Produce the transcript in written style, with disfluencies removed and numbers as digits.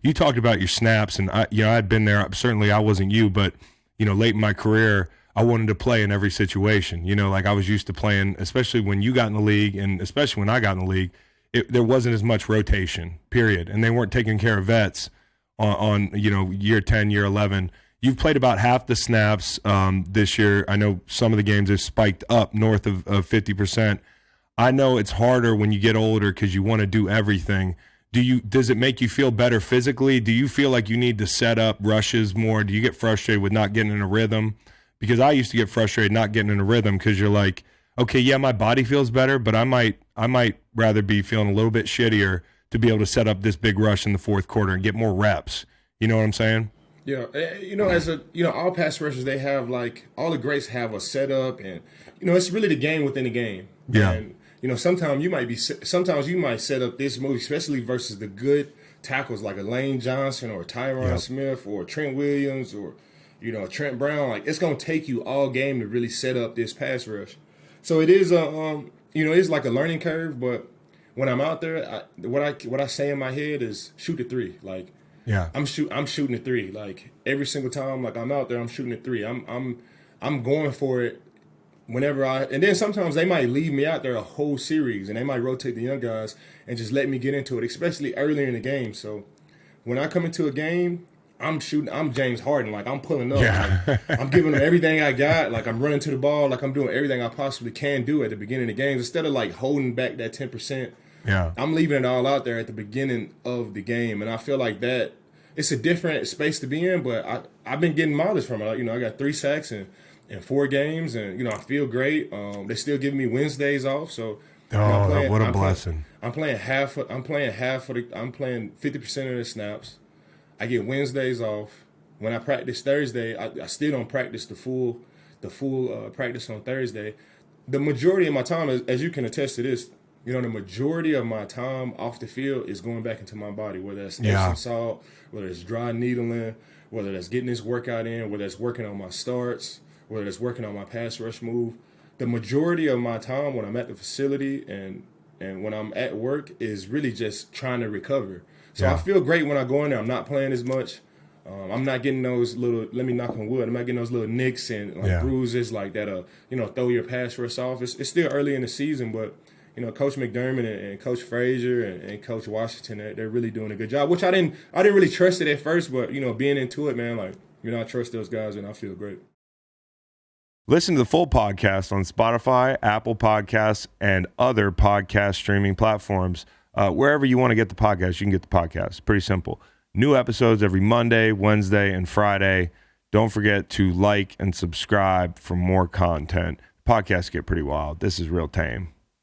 you talked about your snaps, and I'd been there. Certainly, I wasn't you, but late in my career, I wanted to play in every situation. Like I was used to playing, especially when you got in the league, and especially when I got in the league, there wasn't as much rotation. Period, and they weren't taking care of vets on year 10, year 11. You've played about half the snaps this year. I know some of the games have spiked up north of 50%. I know it's harder when you get older because you want to do everything. Does it make you feel better physically? Do you feel like you need to set up rushes more? Do you get frustrated with not getting in a rhythm? Because I used to get frustrated not getting in a rhythm because you're like, okay, yeah, my body feels better, but I might rather be feeling a little bit shittier to be able to set up this big rush in the fourth quarter and get more reps. You know what I'm saying? Yeah, as all pass rushers, they have all the greats have a setup, and it's really the game within the game. Yeah. And sometimes you might set up this move, especially versus the good tackles like a Lane Johnson or Tyron Smith or Trent Williams or Trent Brown. It's gonna take you all game to really set up this pass rush. So it is it's like a learning curve. But when I'm out there, what I say in my head is shoot the three. Yeah, I'm shooting a three. Every single time, I'm out there, I'm shooting a three. I'm going for it whenever and then sometimes they might leave me out there a whole series and they might rotate the young guys and just let me get into it, especially earlier in the game. So when I come into a game, I'm James Harden. I'm pulling up. Yeah. I'm giving them everything I got. I'm running to the ball. I'm doing everything I possibly can do at the beginning of the games. Instead of holding back that 10%, I'm leaving it all out there at the beginning of the game. And I feel like that it's a different space to be in, but I've been getting mileage from it. I got 3 sacks in 4 games, and I feel great. They still giving me Wednesdays off, so what a blessing. I'm playing 50% of the snaps. I get Wednesdays off. When I practice Thursday, I still don't practice the full practice on Thursday. The majority of my time, as you can attest to this, the majority of my time off the field is going back into my body, whether that's Epsom salt, whether it's dry needling, whether that's getting this workout in, whether it's working on my starts, whether it's working on my pass rush move. The majority of my time when I'm at the facility and when I'm at work is really just trying to recover. So I feel great when I go in there. I'm not playing as much. I'm not getting those little, let me knock on wood, I'm not getting those little nicks and bruises that throw your pass rush off. It's still early in the season, but Coach McDermott and Coach Frazier and Coach Washington, they're really doing a good job, which I didn't really trust it at first, but being into it, man, I trust those guys and I feel great. Listen to the full podcast on Spotify, Apple Podcasts, and other podcast streaming platforms. Wherever you want to get the podcast, you can get the podcast. Pretty simple. New episodes every Monday, Wednesday, and Friday. Don't forget to like and subscribe for more content. Podcasts get pretty wild. This is real tame.